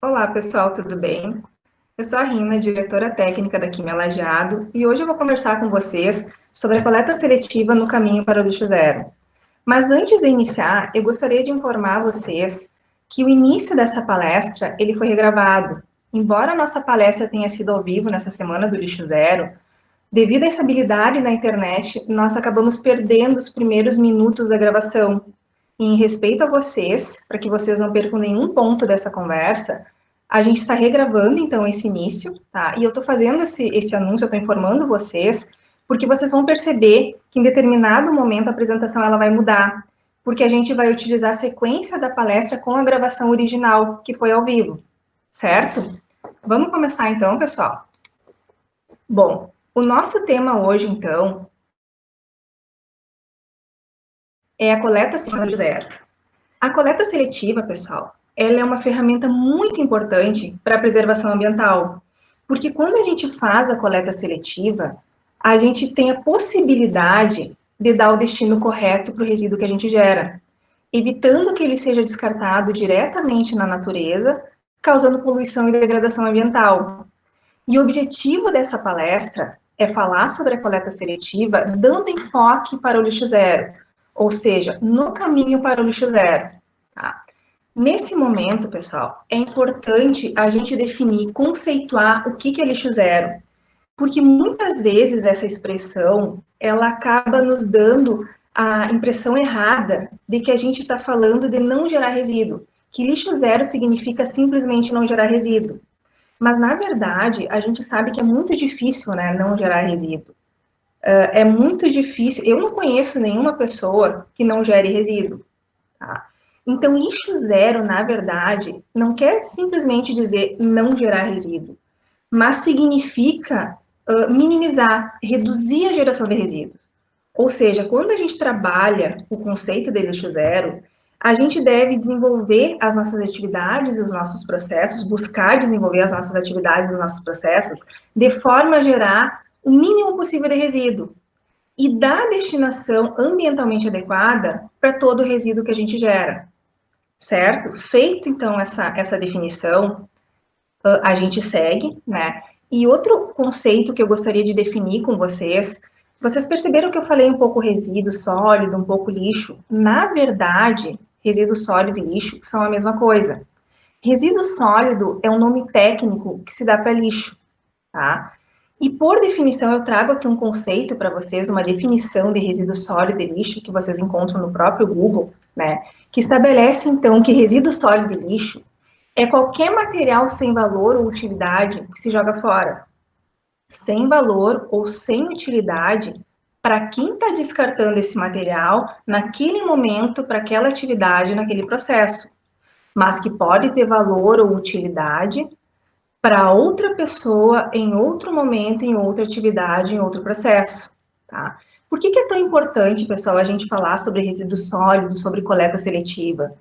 Olá, pessoal, tudo bem? Eu sou a Rina, diretora técnica da Química Lajeado, e hoje eu vou conversar com vocês sobre a coleta seletiva no caminho para o lixo zero. Mas antes de iniciar, eu gostaria de informar vocês que o início dessa palestra, ele foi regravado. Embora a nossa palestra tenha sido ao vivo nessa semana do lixo zero, devido à instabilidade na internet, nós acabamos perdendo os primeiros minutos da gravação. E em respeito a vocês, para que vocês não percam nenhum ponto dessa conversa, a gente está regravando, então, esse início, tá? E eu estou fazendo esse anúncio, eu estou informando vocês, porque vocês vão perceber que em determinado momento a apresentação ela vai mudar, porque a gente vai utilizar a sequência da palestra com a gravação original, que foi ao vivo, certo? Vamos começar então, pessoal? Bom, o nosso tema hoje, então, é a coleta seletiva do zero. A coleta seletiva, pessoal, ela é uma ferramenta muito importante para a preservação ambiental, porque quando a gente faz a coleta seletiva, a gente tem a possibilidade de dar o destino correto para o resíduo que a gente gera, evitando que ele seja descartado diretamente na natureza, causando poluição e degradação ambiental. E o objetivo dessa palestra é falar sobre a coleta seletiva, dando enfoque para o lixo zero, ou seja, no caminho para o lixo zero. Tá? Nesse momento, pessoal, é importante a gente definir, conceituar o que é lixo zero, porque muitas vezes essa expressão ela acaba nos dando a impressão errada de que a gente está falando de não gerar resíduo, que lixo zero significa simplesmente não gerar resíduo. Mas, na verdade, a gente sabe que é muito difícil, né, não gerar resíduo. É muito difícil. Eu não conheço nenhuma pessoa que não gere resíduo. Tá? Então, lixo zero, na verdade, não quer simplesmente dizer não gerar resíduo, mas significa minimizar, reduzir a geração de resíduos. Ou seja, quando a gente trabalha o conceito de lixo zero, a gente deve desenvolver as nossas atividades e os nossos processos, buscar desenvolver as nossas atividades e os nossos processos, de forma a gerar o mínimo possível de resíduo e dar destinação ambientalmente adequada para todo o resíduo que a gente gera, certo? Feito, então, essa definição, a gente segue, né? E outro conceito que eu gostaria de definir com vocês, vocês perceberam que eu falei um pouco resíduo sólido, um pouco lixo? Na verdade, resíduo sólido e lixo são a mesma coisa. Resíduo sólido é um nome técnico que se dá para lixo, tá? E por definição, eu trago aqui um conceito para vocês, uma definição de resíduo sólido e lixo que vocês encontram no próprio Google, né? Que estabelece então que resíduo sólido e lixo é qualquer material sem valor ou utilidade que se joga fora. Sem valor ou sem utilidade para quem está descartando esse material naquele momento, para aquela atividade, naquele processo. Mas que pode ter valor ou utilidade para outra pessoa em outro momento, em outra atividade, em outro processo. Tá? Por que é tão importante, pessoal, a gente falar sobre resíduos sólidos, sobre coleta seletiva?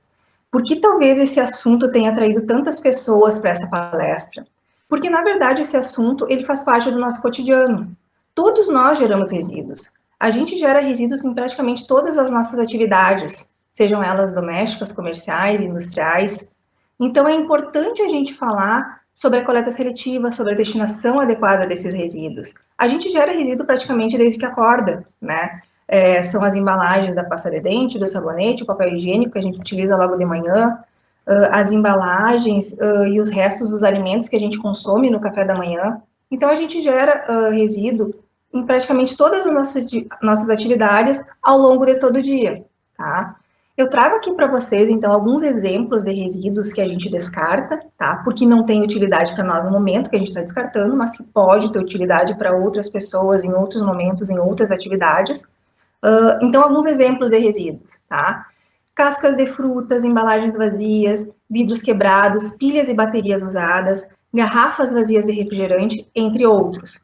Por que talvez esse assunto tenha atraído tantas pessoas para essa palestra? Porque, na verdade, esse assunto ele faz parte do nosso cotidiano. Todos nós geramos resíduos. A gente gera resíduos em praticamente todas as nossas atividades, sejam elas domésticas, comerciais, industriais. Então, é importante a gente falar sobre a coleta seletiva, sobre a destinação adequada desses resíduos. A gente gera resíduo praticamente desde que acorda, né? São as embalagens da pasta de dente, do sabonete, o papel higiênico que a gente utiliza logo de manhã, as embalagens e os restos dos alimentos que a gente consome no café da manhã. Então, a gente gera resíduo em praticamente todas as nossas atividades ao longo de todo o dia, tá? Eu trago aqui para vocês, então, alguns exemplos de resíduos que a gente descarta, tá? Porque não tem utilidade para nós no momento que a gente está descartando, mas que pode ter utilidade para outras pessoas em outros momentos, em outras atividades. Então, alguns exemplos de resíduos, tá? Cascas de frutas, embalagens vazias, vidros quebrados, pilhas e baterias usadas, garrafas vazias de refrigerante, entre outros.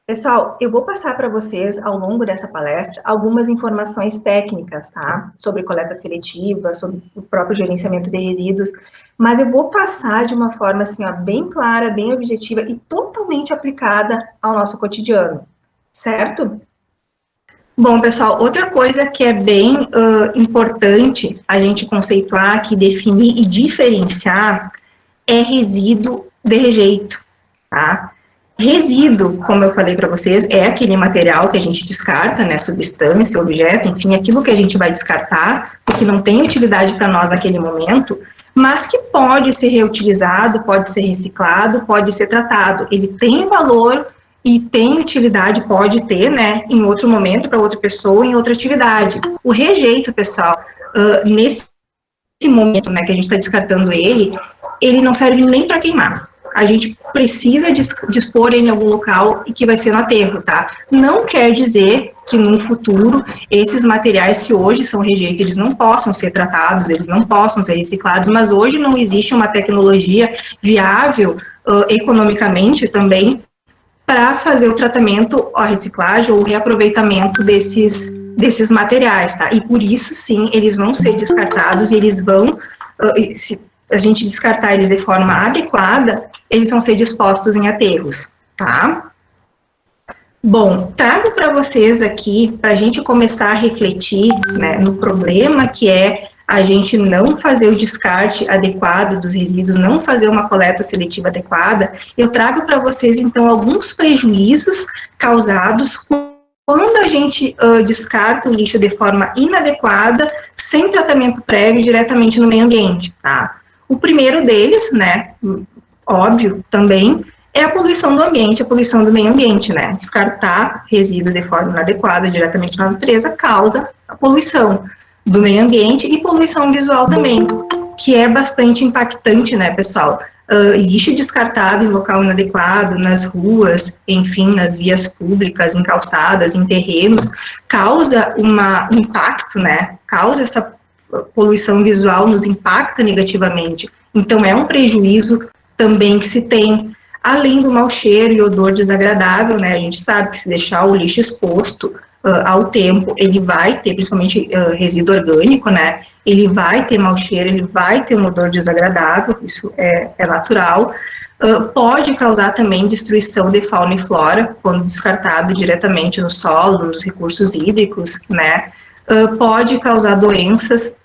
Pessoal, eu vou passar para vocês, ao longo dessa palestra, algumas informações técnicas, tá? Sobre coleta seletiva, sobre o próprio gerenciamento de resíduos, mas eu vou passar de uma forma, assim, ó, bem clara, bem objetiva e totalmente aplicada ao nosso cotidiano, certo? Bom, pessoal, outra coisa que é bem importante a gente conceituar, que definir e diferenciar é resíduo de rejeito, tá? Resíduo, como eu falei para vocês, é aquele material que a gente descarta, né, substância, objeto, enfim, aquilo que a gente vai descartar, porque não tem utilidade para nós naquele momento, mas que pode ser reutilizado, pode ser reciclado, pode ser tratado. Ele tem valor e tem utilidade, pode ter, né, em outro momento, para outra pessoa, em outra atividade. O rejeito, pessoal, nesse momento, né, que a gente está descartando ele não serve nem para queimar. A gente precisa dispor ele em algum local e que vai ser no aterro, tá? Não quer dizer que no futuro esses materiais que hoje são rejeito, eles não possam ser tratados, eles não possam ser reciclados, mas hoje não existe uma tecnologia viável economicamente também para fazer o tratamento, a reciclagem ou o reaproveitamento desses materiais, tá? E por isso, sim, eles vão ser descartados e eles vão, se a gente descartar eles de forma adequada, eles vão ser dispostos em aterros, tá? Bom, trago para vocês aqui, para a gente começar a refletir, né, no problema que é a gente não fazer o descarte adequado dos resíduos, não fazer uma coleta seletiva adequada, eu trago para vocês, então, alguns prejuízos causados quando a gente descarta o lixo de forma inadequada, sem tratamento prévio, diretamente no meio ambiente, tá? O primeiro deles, né, óbvio também, é a poluição do ambiente, a poluição do meio ambiente, né? Descartar resíduo de forma inadequada diretamente na natureza causa a poluição do meio ambiente e poluição visual também, que é bastante impactante, né, pessoal? Lixo descartado em local inadequado, nas ruas, enfim, nas vias públicas, em calçadas, em terrenos, causa um impacto, né? Causa essa poluição visual, nos impacta negativamente. Então, é um prejuízo também que se tem, além do mau cheiro e odor desagradável, né? A gente sabe que se deixar o lixo exposto ao tempo, ele vai ter, principalmente resíduo orgânico, né? Ele vai ter mau cheiro, ele vai ter um odor desagradável, isso é natural. Pode causar também destruição de fauna e flora, quando descartado diretamente no solo, nos recursos hídricos, né? Pode causar doenças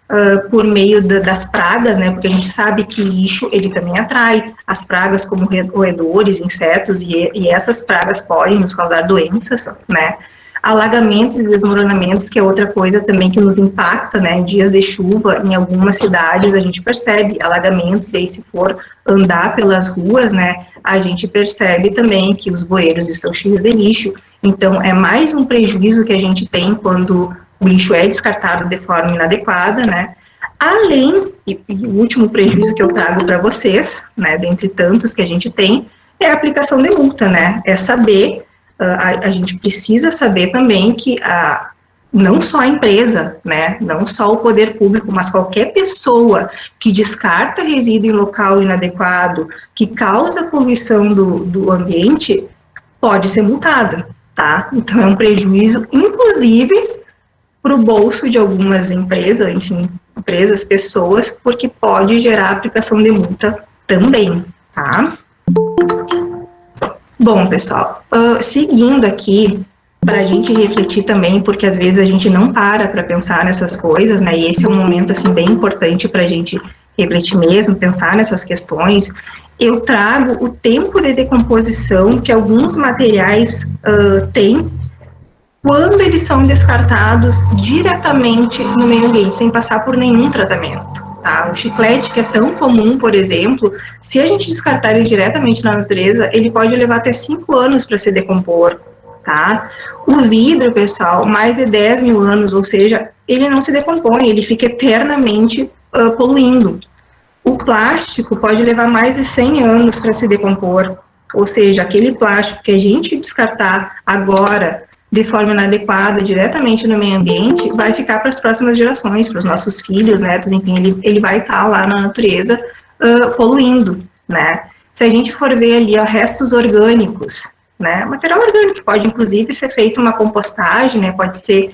por meio das pragas, né, porque a gente sabe que lixo, ele também atrai as pragas como roedores, insetos, e essas pragas podem nos causar doenças, né, alagamentos e desmoronamentos, que é outra coisa também que nos impacta, né, em dias de chuva, em algumas cidades a gente percebe alagamentos, e aí se for andar pelas ruas, né, a gente percebe também que os bueiros estão cheios de lixo, então é mais um prejuízo que a gente tem quando o lixo é descartado de forma inadequada, né? Além, e o último prejuízo que eu trago para vocês, né, dentre tantos que a gente tem, é a aplicação de multa, né? É saber, a gente precisa saber também que não só a empresa, né, não só o poder público, mas qualquer pessoa que descarta resíduo em local inadequado, que causa poluição do ambiente, pode ser multado, tá? Então, é um prejuízo, inclusive, para o bolso de algumas empresas, enfim, empresas, pessoas, porque pode gerar aplicação de multa também, tá? Bom, pessoal, seguindo aqui, para a gente refletir também, porque às vezes a gente não para pensar nessas coisas, né, e esse é um momento, assim, bem importante para a gente refletir mesmo, pensar nessas questões, eu trago o tempo de decomposição que alguns materiais têm quando eles são descartados diretamente no meio ambiente, sem passar por nenhum tratamento. Tá? O chiclete, que é tão comum, por exemplo, se a gente descartar ele diretamente na natureza, ele pode levar até 5 anos para se decompor. Tá? O vidro, pessoal, mais de 10 mil anos, ou seja, ele não se decompõe, ele fica eternamente poluindo. O plástico pode levar mais de 100 anos para se decompor, ou seja, aquele plástico que a gente descartar agora de forma inadequada, diretamente no meio ambiente, vai ficar para as próximas gerações, para os nossos filhos, netos, enfim, ele vai estar lá na natureza poluindo, né? Se a gente for ver ali, restos orgânicos, né? Material orgânico pode, inclusive, ser feito uma compostagem, né? Pode ser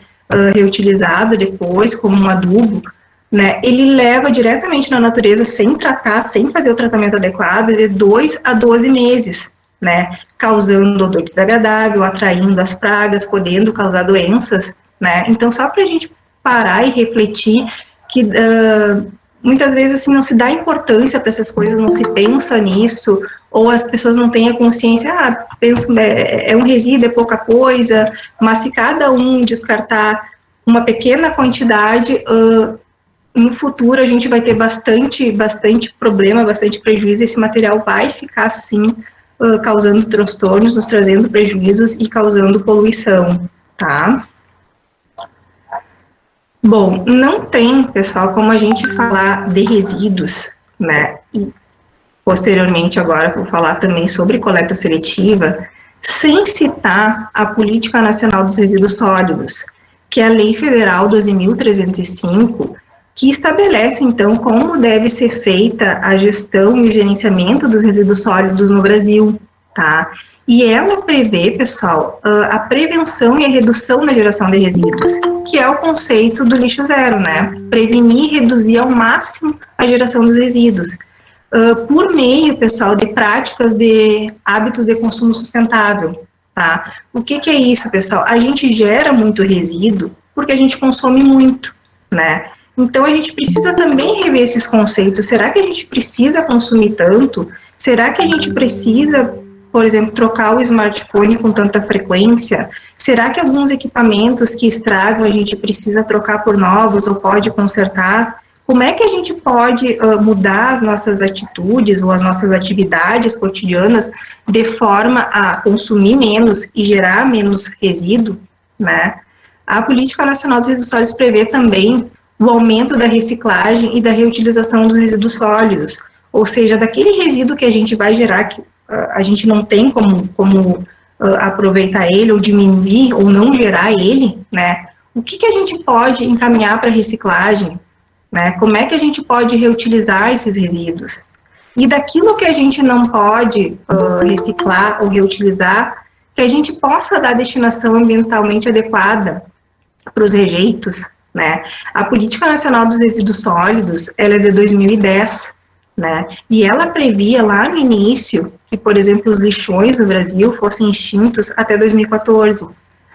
reutilizado depois como um adubo, né? Ele leva diretamente na natureza, sem tratar, sem fazer o tratamento adequado, de 2 a 12 meses, né, causando odor desagradável, atraindo as pragas, podendo causar doenças, né, então só para a gente parar e refletir que muitas vezes, assim, não se dá importância para essas coisas, não se pensa nisso, ou as pessoas não têm a consciência, pensa, é um resíduo, é pouca coisa, mas se cada um descartar uma pequena quantidade, no futuro a gente vai ter bastante problema, bastante prejuízo, esse material vai ficar, sim, causando transtornos, nos trazendo prejuízos e causando poluição, tá? Bom, não tem, pessoal, como a gente falar de resíduos, né, e posteriormente agora vou falar também sobre coleta seletiva, sem citar a Política Nacional dos Resíduos Sólidos, que é a Lei Federal 12.305, que estabelece, então, como deve ser feita a gestão e o gerenciamento dos resíduos sólidos no Brasil, tá? E ela prevê, pessoal, a prevenção e a redução na geração de resíduos, que é o conceito do lixo zero, né? Prevenir e reduzir ao máximo a geração dos resíduos, por meio, pessoal, de práticas de hábitos de consumo sustentável, tá? O que é isso, pessoal? A gente gera muito resíduo porque a gente consome muito, né? Então, a gente precisa também rever esses conceitos. Será que a gente precisa consumir tanto? Será que a gente precisa, por exemplo, trocar o smartphone com tanta frequência? Será que alguns equipamentos que estragam a gente precisa trocar por novos ou pode consertar? Como é que a gente pode mudar as nossas atitudes ou as nossas atividades cotidianas de forma a consumir menos e gerar menos resíduo, né? A Política Nacional dos Resíduos Sólidos prevê também o aumento da reciclagem e da reutilização dos resíduos sólidos, ou seja, daquele resíduo que a gente vai gerar, que a gente não tem como aproveitar ele ou diminuir ou não gerar ele, né? O que a gente pode encaminhar para reciclagem, né? Como é que a gente pode reutilizar esses resíduos? E daquilo que a gente não pode reciclar ou reutilizar, que a gente possa dar destinação ambientalmente adequada para os rejeitos, né? A Política Nacional dos Resíduos Sólidos, ela é de 2010, né? E ela previa lá no início que, por exemplo, os lixões no Brasil fossem extintos até 2014.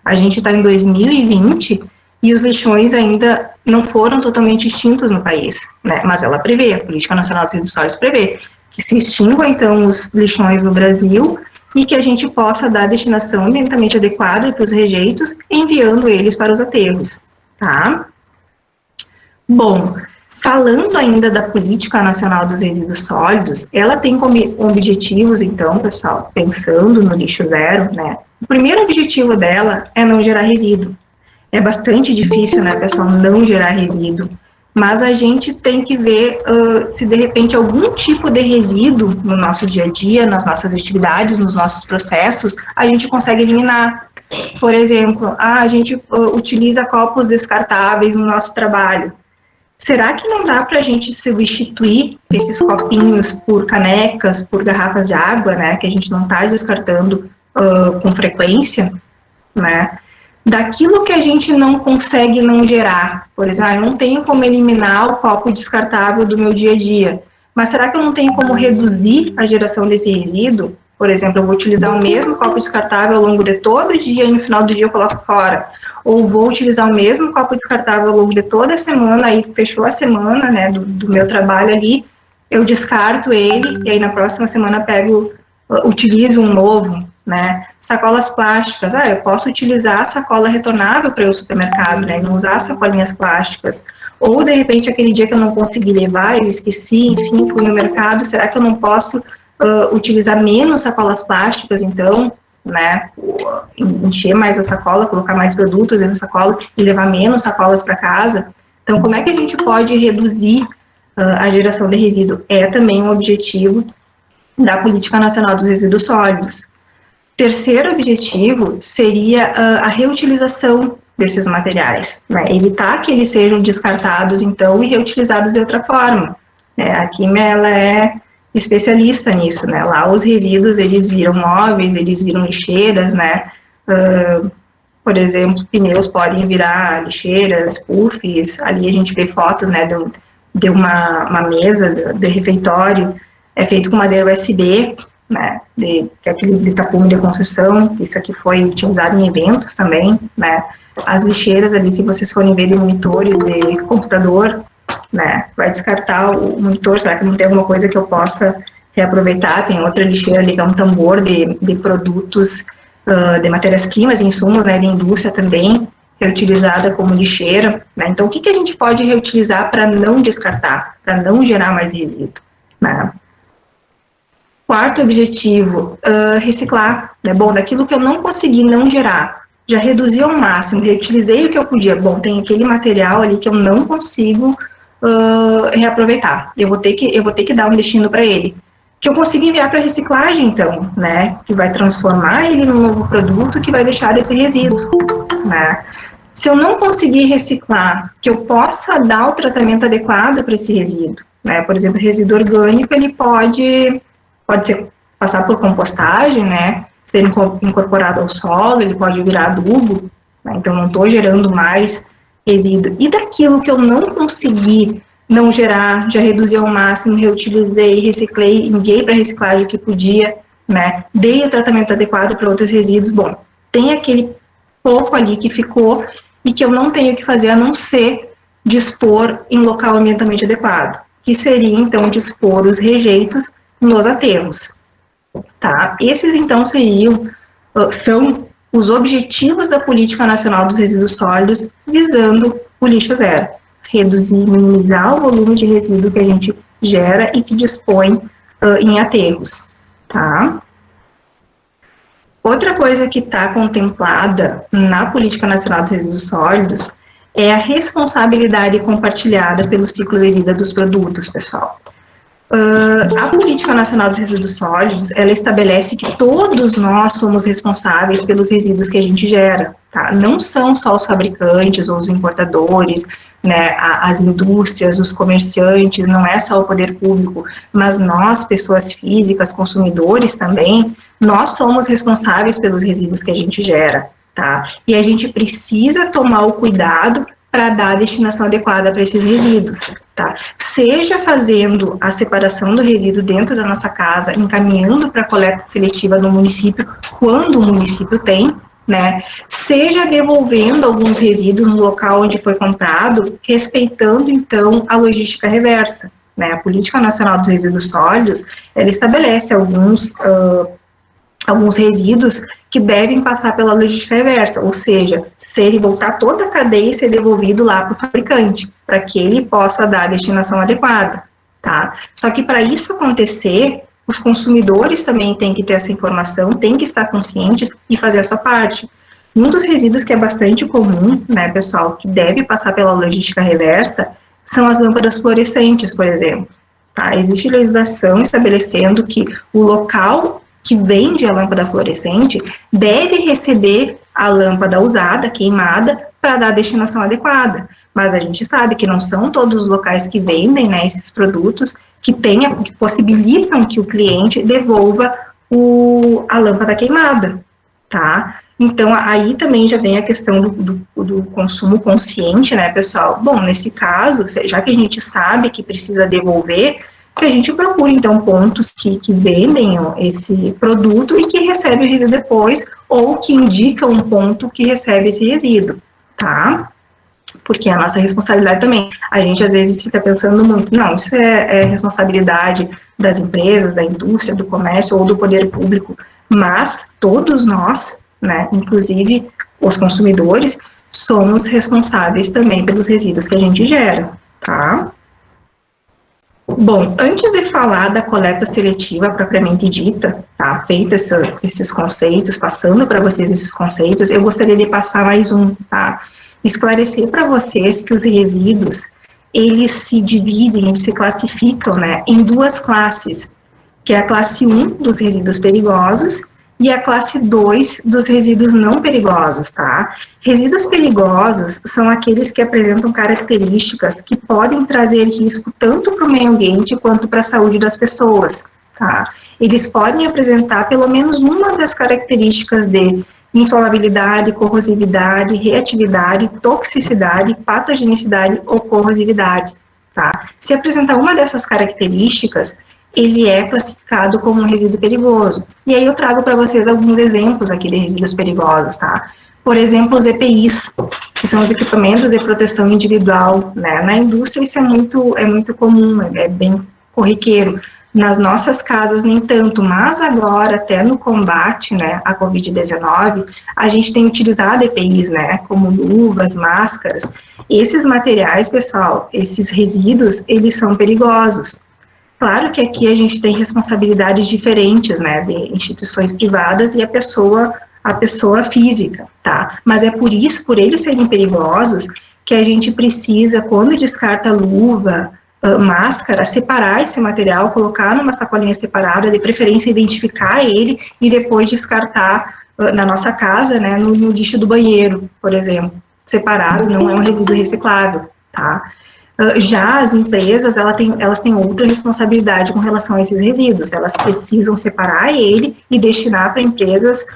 A gente está em 2020 e os lixões ainda não foram totalmente extintos no país, né? Mas ela prevê, a Política Nacional dos Resíduos Sólidos prevê que se extingam, então, os lixões no Brasil e que a gente possa dar destinação ambientalmente adequada para os rejeitos, enviando eles para os aterros, tá? Bom, falando ainda da Política Nacional dos Resíduos Sólidos, ela tem como objetivos, então, pessoal, pensando no lixo zero, né? O primeiro objetivo dela é não gerar resíduo. É bastante difícil, né, pessoal, não gerar resíduo, mas a gente tem que ver se de repente algum tipo de resíduo no nosso dia a dia, nas nossas atividades, nos nossos processos, a gente consegue eliminar. Por exemplo, a gente utiliza copos descartáveis no nosso trabalho. Será que não dá para a gente substituir esses copinhos por canecas, por garrafas de água, né, que a gente não está descartando com frequência, né? Daquilo que a gente não consegue não gerar. Por exemplo, eu não tenho como eliminar o copo descartável do meu dia a dia, mas será que eu não tenho como reduzir a geração desse resíduo? Por exemplo, eu vou utilizar o mesmo copo descartável ao longo de todo o dia e no final do dia eu coloco fora. Ou vou utilizar o mesmo copo descartável ao longo de toda a semana, aí fechou a semana, né, do meu trabalho ali, eu descarto ele e aí na próxima semana pego, utilizo um novo, né? Sacolas plásticas, eu posso utilizar a sacola retornável para ir ao supermercado, né? Não usar sacolinhas plásticas. Ou, de repente, aquele dia que eu não consegui levar, eu esqueci, enfim, fui no mercado, será que eu não posso utilizar menos sacolas plásticas, então, né? Encher mais a sacola, colocar mais produtos nessa sacola e levar menos sacolas para casa? Então, como é que a gente pode reduzir a geração de resíduo? É também um objetivo da Política Nacional dos Resíduos Sólidos. Terceiro objetivo seria a reutilização desses materiais, né? Evitar que eles sejam descartados, então, e reutilizados de outra forma. A Química, ela é especialista nisso, né? Lá os resíduos, eles viram móveis, eles viram lixeiras, né? Por exemplo, pneus podem virar lixeiras, puffs, ali a gente vê fotos, né, de uma mesa de refeitório, é feito com madeira USB, né, que é aquele de tapume de construção, isso aqui foi utilizado em eventos também, né, as lixeiras ali, se vocês forem ver de monitores de computador, né? Vai descartar o monitor, será que não tem alguma coisa que eu possa reaproveitar? Tem outra lixeira ali que é um tambor de produtos, de matérias-primas, insumos, né, de indústria também, reutilizada como lixeira, né? Então, o que a gente pode reutilizar para não descartar, para não gerar mais resíduo, né? Quarto objetivo, reciclar, né? Bom, daquilo que eu não consegui não gerar, já reduzi ao máximo, reutilizei o que eu podia. Bom, tem aquele material ali que eu não consigo reaproveitar. Eu vou ter que dar um destino para ele, que eu consiga enviar para reciclagem, então, né? Que vai transformar ele num novo produto que vai deixar esse resíduo, né? Se eu não conseguir reciclar, que eu possa dar o tratamento adequado para esse resíduo, né? Por exemplo, resíduo orgânico, ele pode ser passar por compostagem, né? Ser incorporado ao solo, ele pode virar adubo, né? Então não estou gerando mais resíduo. E daquilo que eu não consegui não gerar, já reduzi ao máximo, reutilizei, reciclei, enviei para reciclagem o que podia, né? Dei o tratamento adequado para outros resíduos. Bom, tem aquele pouco ali que ficou e que eu não tenho que fazer a não ser dispor em local ambientalmente adequado, que seria então dispor os rejeitos nos aterros, tá? Esses então são os objetivos da Política Nacional dos Resíduos Sólidos visando o lixo zero, reduzir, minimizar o volume de resíduo que a gente gera e que dispõe em aterros, tá? Outra coisa que está contemplada na Política Nacional dos Resíduos Sólidos é a responsabilidade compartilhada pelo ciclo de vida dos produtos, pessoal. A Política Nacional dos Resíduos Sólidos, ela estabelece que todos nós somos responsáveis pelos resíduos que a gente gera, tá? Não são só os fabricantes ou os importadores, né, as indústrias, os comerciantes, não é só o poder público, mas nós, pessoas físicas, consumidores também, nós somos responsáveis pelos resíduos que a gente gera, tá? E a gente precisa tomar o cuidado para dar a destinação adequada para esses resíduos, tá? Seja fazendo a separação do resíduo dentro da nossa casa, encaminhando para a coleta seletiva no município, quando o município tem, né? Seja devolvendo alguns resíduos no local onde foi comprado, respeitando, então, a logística reversa, né? A Política Nacional dos Resíduos Sólidos, ela estabelece alguns resíduos que devem passar pela logística reversa, ou seja, voltar toda a cadeia e ser devolvido lá para o fabricante, para que ele possa dar a destinação adequada, tá? Só que para isso acontecer, os consumidores também têm que ter essa informação, têm que estar conscientes e fazer a sua parte. Um dos resíduos que é bastante comum, né, pessoal, que deve passar pela logística reversa, são as lâmpadas fluorescentes, por exemplo. Tá? Existe legislação estabelecendo que o local que vende a lâmpada fluorescente deve receber a lâmpada usada, queimada, para dar a destinação adequada. Mas a gente sabe que não são todos os locais que vendem, né, esses produtos que possibilitam que o cliente devolva a lâmpada queimada, tá? Então, aí também já vem a questão do consumo consciente, né, pessoal? Bom, nesse caso, já que a gente sabe que precisa devolver, que a gente procura, então, pontos que vendem esse produto e que recebe o resíduo depois, ou que indicam um ponto que recebe esse resíduo, tá? Porque é a nossa responsabilidade também. A gente, às vezes, fica pensando muito, não, isso é responsabilidade das empresas, da indústria, do comércio ou do poder público, mas todos nós, né, inclusive os consumidores, somos responsáveis também pelos resíduos que a gente gera, tá? Bom, antes de falar da coleta seletiva propriamente dita, tá, feito esses conceitos, passando para vocês esses conceitos, eu gostaria de passar mais tá, esclarecer para vocês que os resíduos, eles se dividem, eles se classificam, né, em duas classes, que é a classe 1 dos resíduos perigosos e a classe 2 dos resíduos não perigosos, tá? Resíduos perigosos são aqueles que apresentam características que podem trazer risco tanto para o meio ambiente quanto para a saúde das pessoas, tá? Eles podem apresentar pelo menos uma das características de inflamabilidade, corrosividade, reatividade, toxicidade, patogenicidade ou corrosividade, tá? Se apresentar uma dessas características, ele é classificado como um resíduo perigoso. E aí eu trago para vocês alguns exemplos aqui de resíduos perigosos, tá? Por exemplo, os EPIs, que são os equipamentos de proteção individual, né? Na indústria isso é muito comum, é bem corriqueiro. Nas nossas casas nem tanto, mas agora, até no combate, né, à Covid-19, a gente tem utilizado EPIs, né, como luvas, máscaras. Esses materiais, pessoal, esses resíduos, eles são perigosos. Claro que aqui a gente tem responsabilidades diferentes, né, de instituições privadas e a pessoa física, tá? Mas é por isso, por eles serem perigosos, que a gente precisa, quando descarta luva, máscara, separar esse material, colocar numa sacolinha separada, de preferência identificar ele e depois descartar na nossa casa, né, no lixo do banheiro, por exemplo, separado, não é um resíduo reciclável, tá? Já as empresas, elas têm outra responsabilidade com relação a esses resíduos, elas precisam separar ele e destinar para empresas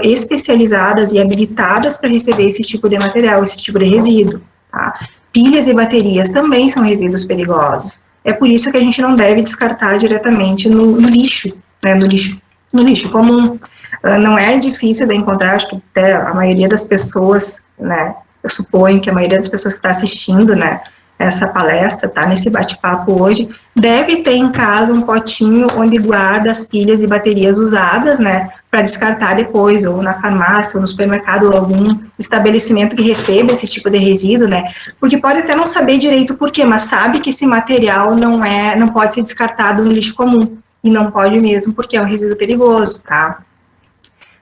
especializadas e habilitadas para receber esse tipo de material, esse tipo de resíduo, tá? Pilhas e baterias também são resíduos perigosos, é por isso que a gente não deve descartar diretamente no lixo, né, no lixo comum. Não é difícil de encontrar, acho que até a maioria das pessoas, né, eu suponho que a maioria das pessoas que está assistindo, né, essa palestra, tá, nesse bate-papo hoje, deve ter em casa um potinho onde guarda as pilhas e baterias usadas, né, para descartar depois, ou na farmácia, ou no supermercado, ou algum estabelecimento que receba esse tipo de resíduo, né, porque pode até não saber direito por quê, mas sabe que esse material não pode ser descartado no lixo comum, e não pode mesmo, porque é um resíduo perigoso, tá.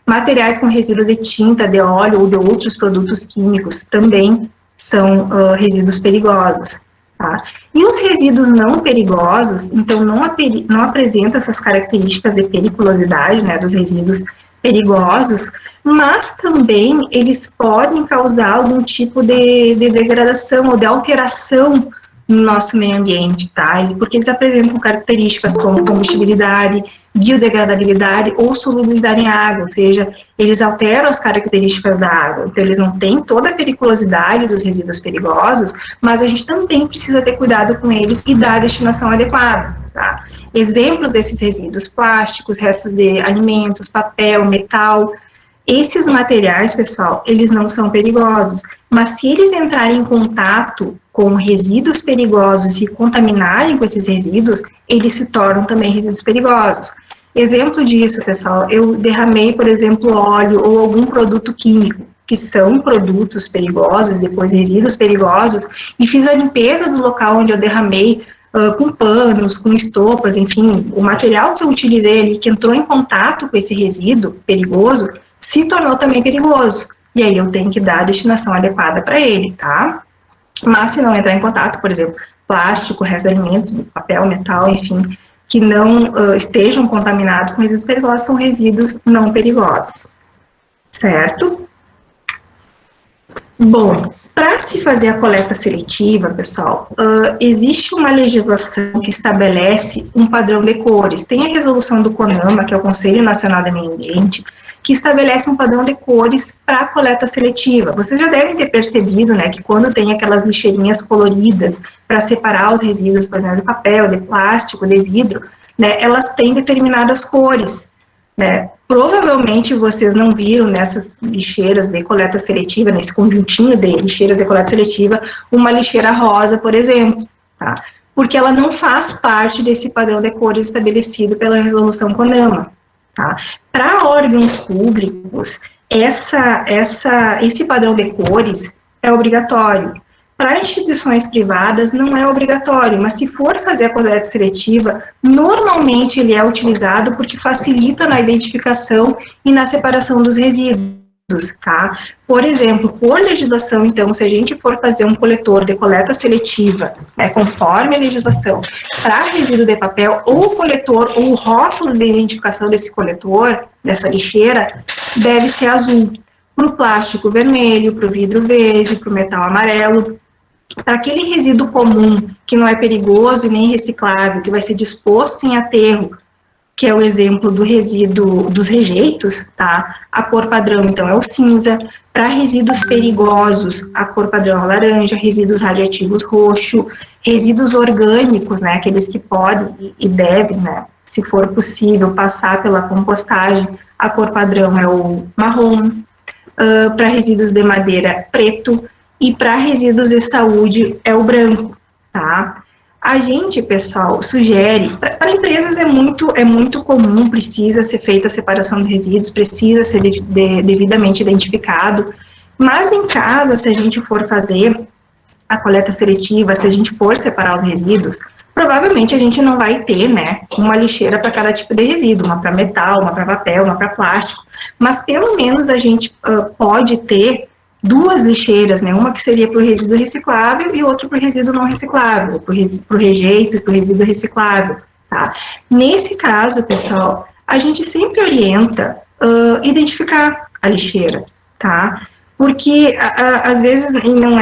Materiais com resíduo de tinta, de óleo ou de outros produtos químicos também são resíduos perigosos. Tá? E os resíduos não perigosos, então, não apresentam essas características de periculosidade, né, dos resíduos perigosos, mas também eles podem causar algum tipo de degradação ou de alteração no nosso meio ambiente, tá? Porque eles apresentam características como combustibilidade, biodegradabilidade ou solubilidade em água, ou seja, eles alteram as características da água. Então, eles não têm toda a periculosidade dos resíduos perigosos, mas a gente também precisa ter cuidado com eles e dar a destinação adequada, tá? Exemplos desses resíduos: plásticos, restos de alimentos, papel, metal. Esses materiais, pessoal, eles não são perigosos, mas se eles entrarem em contato com resíduos perigosos e contaminarem com esses resíduos, eles se tornam também resíduos perigosos. Exemplo disso, pessoal, eu derramei, por exemplo, óleo ou algum produto químico, que são produtos perigosos, depois resíduos perigosos, e fiz a limpeza do local onde eu derramei, com panos, com estopas, enfim, o material que eu utilizei ali, que entrou em contato com esse resíduo perigoso, se tornou também perigoso. E aí eu tenho que dar a destinação adequada para ele, tá? Mas se não entrar em contato, por exemplo, plástico, restos de alimentos, papel, metal, enfim, que não estejam contaminados com resíduos perigosos, são resíduos não perigosos, certo? Bom, para se fazer a coleta seletiva, pessoal, existe uma legislação que estabelece um padrão de cores. Tem a resolução do CONAMA, que é o Conselho Nacional do Meio Ambiente, que estabelece um padrão de cores para a coleta seletiva. Vocês já devem ter percebido, né, que quando tem aquelas lixeirinhas coloridas para separar os resíduos, por exemplo, de papel, de plástico, de vidro, né, elas têm determinadas cores, né? Provavelmente vocês não viram nessas lixeiras de coleta seletiva, nesse conjuntinho de lixeiras de coleta seletiva, uma lixeira rosa, por exemplo, tá? Porque ela não faz parte desse padrão de cores estabelecido pela resolução CONAMA, tá? Para órgãos públicos, esse padrão de cores é obrigatório. Para instituições privadas não é obrigatório, mas se for fazer a coleta seletiva, normalmente ele é utilizado porque facilita na identificação e na separação dos resíduos, tá? Por exemplo, por legislação, então, se a gente for fazer um coletor de coleta seletiva, né, conforme a legislação, para resíduo de papel, ou o coletor, ou o rótulo de identificação desse coletor, dessa lixeira, deve ser azul. Para o plástico vermelho, para o vidro verde, para o metal amarelo. Para aquele resíduo comum, que não é perigoso e nem reciclável, que vai ser disposto em aterro, que é o exemplo do resíduo dos rejeitos, tá? A cor padrão, então, é o cinza. Para resíduos perigosos, a cor padrão é o laranja. Resíduos radioativos, roxo. Resíduos orgânicos, né, aqueles que podem e devem, né, se for possível, passar pela compostagem, a cor padrão é o marrom. para resíduos de madeira, preto, e para resíduos de saúde é o branco, tá? A gente, pessoal, sugere, para empresas é muito comum, precisa ser feita a separação de resíduos, precisa ser devidamente identificado, mas em casa, se a gente for fazer a coleta seletiva, se a gente for separar os resíduos, provavelmente a gente não vai ter, né, uma lixeira para cada tipo de resíduo, uma para metal, uma para papel, uma para plástico, mas pelo menos a gente pode ter duas lixeiras, né, uma que seria para o resíduo reciclável e outra para o resíduo não reciclável, para o rejeito e para o resíduo reciclável, tá? Nesse caso, pessoal, a gente sempre orienta identificar a lixeira, tá? Porque às vezes não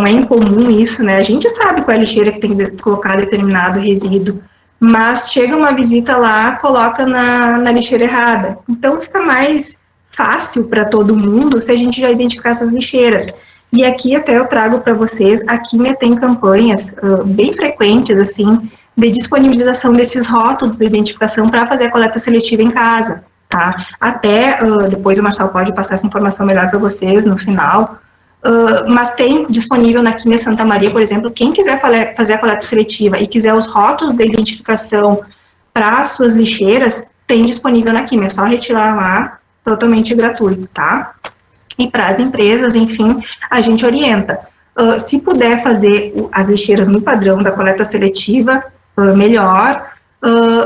é incomum isso, né? A gente sabe qual é a lixeira que tem que colocar determinado resíduo, mas chega uma visita lá, coloca na lixeira errada. Então fica mais fácil para todo mundo se a gente já identificar essas lixeiras. E aqui até eu trago para vocês, a Químia tem campanhas bem frequentes, assim, de disponibilização desses rótulos de identificação para fazer a coleta seletiva em casa. Tá? Até, depois o Marcelo pode passar essa informação melhor para vocês no final, mas tem disponível na Químia Santa Maria, por exemplo, quem quiser fazer a coleta seletiva e quiser os rótulos de identificação para as suas lixeiras, tem disponível na Químia, é só retirar lá, totalmente gratuito, tá? E para as empresas, enfim, a gente orienta. Se puder fazer as lixeiras no padrão da coleta seletiva, melhor.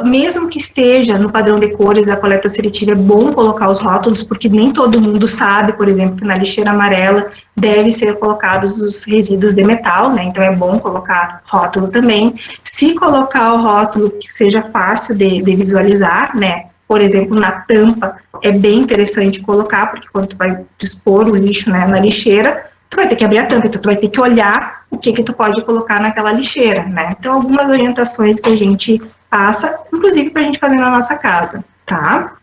Mesmo que esteja no padrão de cores da coleta seletiva, é bom colocar os rótulos, porque nem todo mundo sabe, por exemplo, que na lixeira amarela deve ser colocados os resíduos de metal, né? Então é bom colocar rótulo também. Se colocar o rótulo que seja fácil de visualizar, né? Por exemplo, na tampa, é bem interessante colocar, porque quando tu vai dispor o lixo, né, na lixeira, tu vai ter que abrir a tampa, então tu vai ter que olhar o que tu pode colocar naquela lixeira, né? Então, algumas orientações que a gente passa, inclusive para a gente fazer na nossa casa, tá?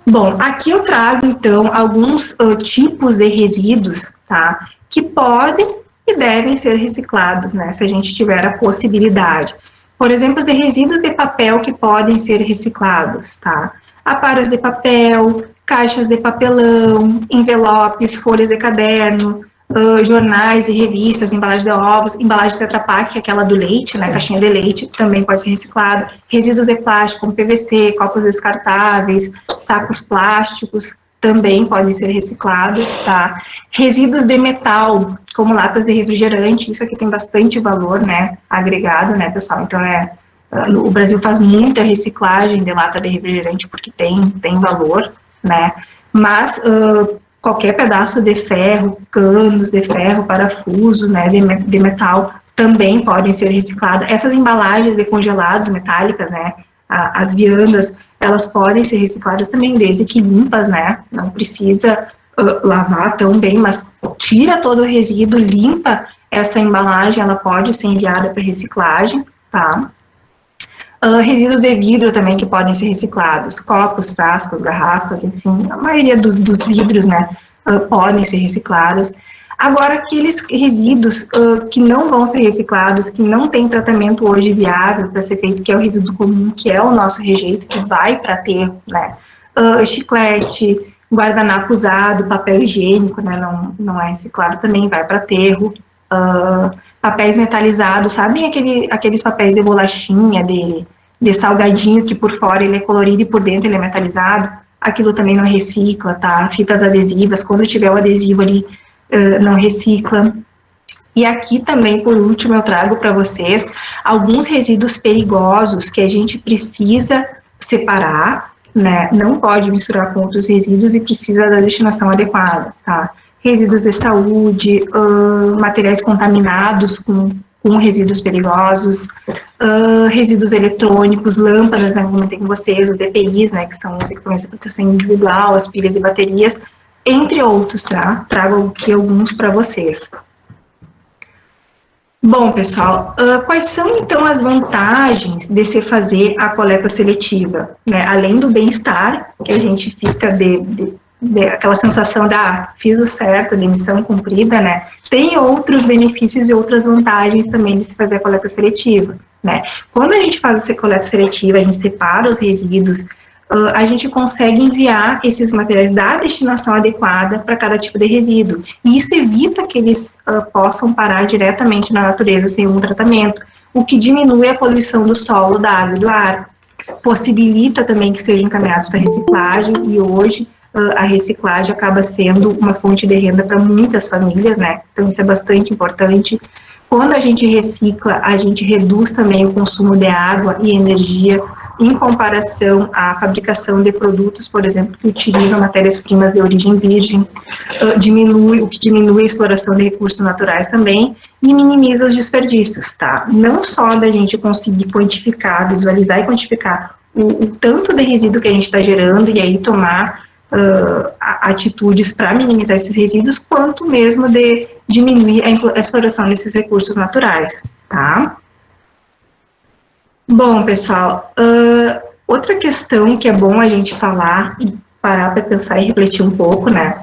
Bom, aqui eu trago, então, alguns tipos de resíduos, tá? Que podem e devem ser reciclados, né? Se a gente tiver a possibilidade. Por exemplo, os de resíduos de papel que podem ser reciclados, tá? Aparas de papel, caixas de papelão, envelopes, folhas de caderno, jornais e revistas, embalagens de ovos, embalagem de Tetra Pak, que é aquela do leite, né, caixinha de leite, também pode ser reciclada, resíduos de plástico, como PVC, copos descartáveis, sacos plásticos, também podem ser reciclados, tá? Resíduos de metal, como latas de refrigerante, isso aqui tem bastante valor, né, agregado, né, pessoal, então o Brasil faz muita reciclagem de lata de refrigerante porque tem valor, né, mas qualquer pedaço de ferro, canos de ferro, parafuso, né, de metal, também podem ser reciclados. Essas embalagens de congelados metálicas, né, as viandas, elas podem ser recicladas também, desde que limpas, né, não precisa lavar tão bem, mas tira todo o resíduo, limpa essa embalagem, ela pode ser enviada para reciclagem, tá? Resíduos de vidro também que podem ser reciclados, copos, frascos, garrafas, enfim, a maioria dos vidros, né, podem ser reciclados. Agora, aqueles resíduos que não vão ser reciclados, que não tem tratamento hoje viável para ser feito, que é o resíduo comum, que é o nosso rejeito, que vai para aterro, né, chiclete, guardanapo usado, papel higiênico, né, não é reciclado também, vai para aterro. Papéis metalizados, sabem aqueles papéis de bolachinha, de salgadinho, que por fora ele é colorido e por dentro ele é metalizado? Aquilo também não recicla, tá? Fitas adesivas, quando tiver o adesivo ali, não recicla. E aqui também, por último, eu trago para vocês alguns resíduos perigosos que a gente precisa separar, né? Não pode misturar com outros resíduos e precisa da destinação adequada, tá? Resíduos de saúde, materiais contaminados com resíduos perigosos, resíduos eletrônicos, lâmpadas, né, como comentei com vocês, os EPIs, né, que são os equipamentos de proteção individual, as pilhas e baterias, entre outros, tá? Trago aqui alguns para vocês. Bom, pessoal, quais são, então, as vantagens de se fazer a coleta seletiva? Né? Além do bem-estar, que a gente fica aquela sensação fiz o certo, de missão cumprida, né? Tem outros benefícios e outras vantagens também de se fazer a coleta seletiva, né? Quando a gente faz essa coleta seletiva, a gente separa os resíduos, a gente consegue enviar esses materiais da destinação adequada para cada tipo de resíduo. E isso evita que eles possam parar diretamente na natureza sem um tratamento, o que diminui a poluição do solo, da água e do ar. Possibilita também que sejam encaminhados para reciclagem, e hoje a reciclagem acaba sendo uma fonte de renda para muitas famílias, né? Então isso é bastante importante. Quando a gente recicla, a gente reduz também o consumo de água e energia em comparação à fabricação de produtos, por exemplo, que utilizam matérias-primas de origem virgem, o que diminui a exploração de recursos naturais também e minimiza os desperdícios, tá? Não só da gente conseguir quantificar, visualizar e quantificar o tanto de resíduo que a gente está gerando e aí tomar atitudes para minimizar esses resíduos, quanto mesmo de diminuir a exploração desses recursos naturais, tá? Bom, pessoal, outra questão que é bom a gente falar e parar para pensar e refletir um pouco, né,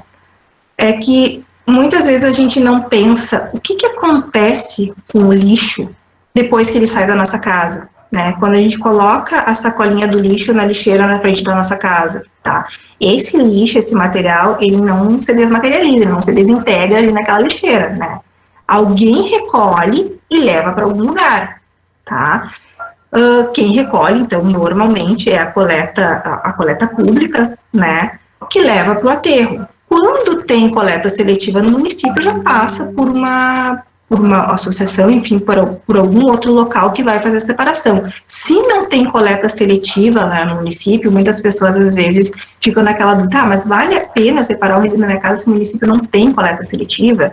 é que muitas vezes a gente não pensa o que acontece com o lixo depois que ele sai da nossa casa, né? Quando a gente coloca a sacolinha do lixo na lixeira na frente da nossa casa, tá? Esse lixo, esse material, ele não se desmaterializa, ele não se desintegra ali naquela lixeira, né? Alguém recolhe e leva para algum lugar, tá? Quem recolhe, então, normalmente é a coleta pública, né? Que leva para o aterro. Quando tem coleta seletiva no município, já passa por uma associação, enfim, por algum outro local que vai fazer a separação. Se não tem coleta seletiva lá no município, muitas pessoas às vezes ficam naquela dúvida, mas vale a pena separar o resíduo na minha casa se o município não tem coleta seletiva?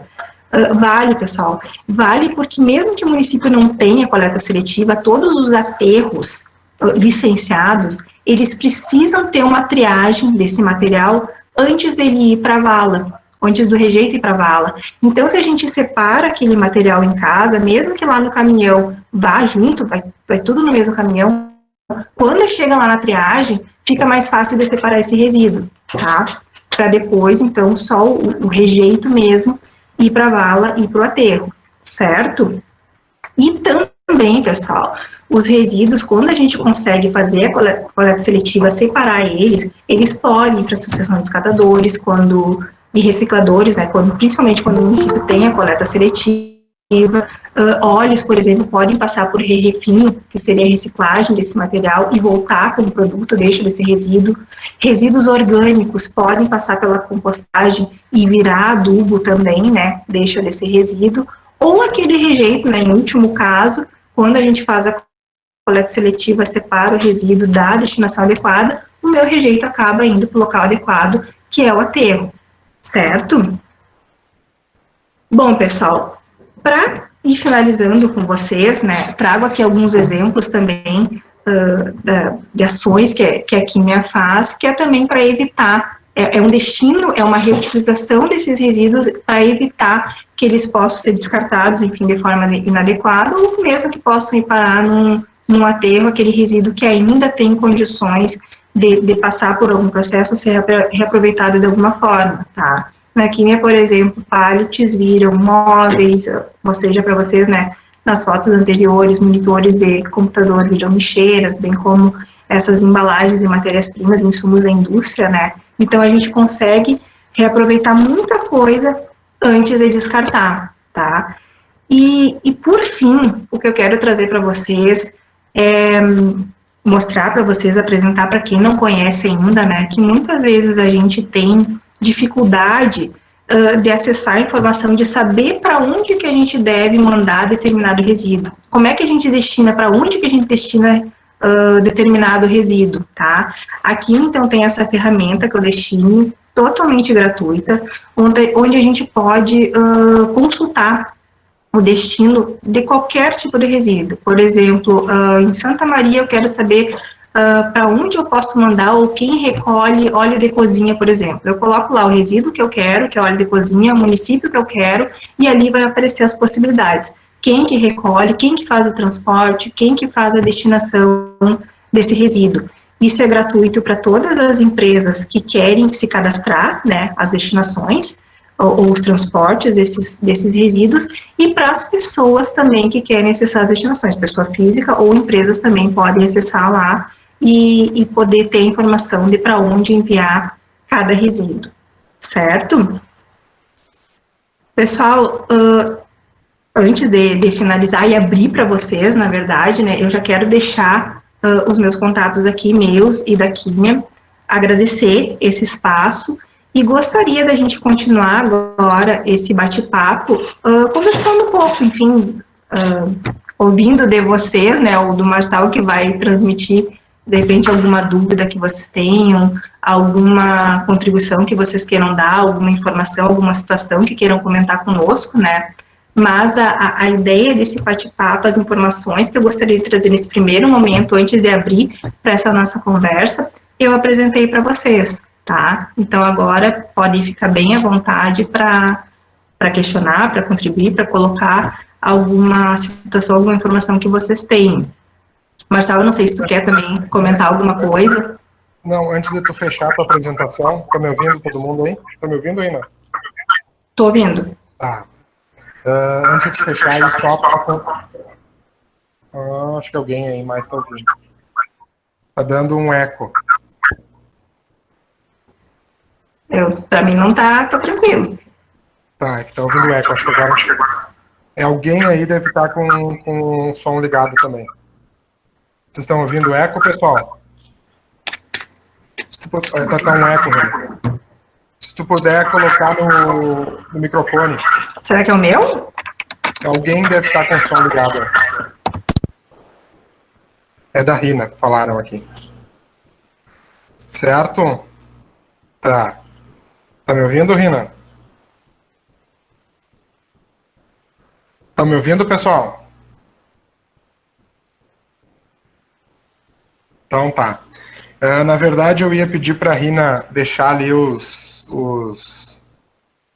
Vale, pessoal, vale porque mesmo que o município não tenha coleta seletiva, todos os aterros licenciados, eles precisam ter uma triagem desse material antes dele ir para a vala, antes do rejeito ir para a vala. Então, se a gente separa aquele material em casa, mesmo que lá no caminhão vá junto, vai tudo no mesmo caminhão, quando chega lá na triagem, fica mais fácil de separar esse resíduo, tá? Para depois, então, só o rejeito mesmo ir para a vala e para o aterro, certo? E também, pessoal, os resíduos, quando a gente consegue fazer a coleta seletiva, separar eles podem ir para a associação dos catadores e recicladores, né, principalmente quando o município tem a coleta seletiva. Óleos, por exemplo, podem passar por refino, que seria a reciclagem desse material, e voltar como produto, deixa desse resíduo. Resíduos orgânicos podem passar pela compostagem e virar adubo também, né, deixa desse resíduo. Ou aquele rejeito, né, em último caso, quando a gente faz a coleta seletiva, separa o resíduo da destinação adequada, o meu rejeito acaba indo para o local adequado, que é o aterro, certo? Bom, pessoal, para ir finalizando com vocês, né, trago aqui alguns exemplos também de ações que a Químia faz, que é também para evitar, um destino, é uma reutilização desses resíduos para evitar que eles possam ser descartados, enfim, de forma inadequada, ou mesmo que possam ir parar num aterro, aquele resíduo que ainda tem condições de passar por algum processo, ser reaproveitado de alguma forma, tá? Na Químia, por exemplo, pallets viram móveis, mostrei já para vocês, né, nas fotos anteriores, monitores de computador viram lixeiras, bem como essas embalagens de matérias-primas, insumos da indústria, né, então a gente consegue reaproveitar muita coisa antes de descartar, tá? E por fim, o que eu quero trazer para vocês é mostrar para vocês, apresentar para quem não conhece ainda, né, que muitas vezes a gente tem dificuldade de acessar a informação, de saber para onde que a gente deve mandar determinado resíduo. Como é que a gente destina, para onde que a gente destina determinado resíduo, tá? Aqui, então, tem essa ferramenta que eu destino, totalmente gratuita, onde a gente pode consultar o destino de qualquer tipo de resíduo. Por exemplo, em Santa Maria eu quero saber para onde eu posso mandar ou quem recolhe óleo de cozinha, por exemplo. Eu coloco lá o resíduo que eu quero, que é óleo de cozinha, o município que eu quero, e ali vai aparecer as possibilidades. Quem que recolhe, quem que faz o transporte, quem que faz a destinação desse resíduo. Isso é gratuito para todas as empresas que querem se cadastrar, né, as destinações, ou os transportes desses resíduos, e para as pessoas também que querem acessar as destinações, pessoa física ou empresas também podem acessar lá e poder ter informação de para onde enviar cada resíduo, certo? Pessoal, antes de finalizar e abrir para vocês, na verdade, né, eu já quero deixar os meus contatos aqui, meus e da Químia, agradecer esse espaço e gostaria da gente continuar agora esse bate-papo, conversando um pouco, enfim, ouvindo de vocês, né, ou do Marçal, que vai transmitir, de repente, alguma dúvida que vocês tenham, alguma contribuição que vocês queiram dar, alguma informação, alguma situação que queiram comentar conosco, né, mas a ideia desse bate-papo, as informações que eu gostaria de trazer nesse primeiro momento, antes de abrir para essa nossa conversa, eu apresentei para vocês, tá? Então, agora podem ficar bem à vontade para questionar, para contribuir, para colocar alguma situação, alguma informação que vocês têm. Marcelo, não sei se tu quer também comentar alguma coisa. Não, antes de tu fechar a tua apresentação, tá me ouvindo todo mundo aí? Tá me ouvindo aí, não? Tô ouvindo. Tá. Antes de fechar, aí só acho que alguém aí mais tá ouvindo. Tá dando um eco. Pra mim não tá tranquilo. Tá, é que tá ouvindo eco. Acho que agora alguém aí deve estar com o som ligado também. Vocês estão ouvindo eco, pessoal? Tá um eco, né? Se tu puder colocar no microfone. Será que é o meu? Alguém deve estar com o som ligado. É da Rina, falaram aqui. Certo? Tá. Tá me ouvindo, Rina? Tá me ouvindo, pessoal? Então tá. Na verdade, eu ia pedir para a Rina deixar ali os...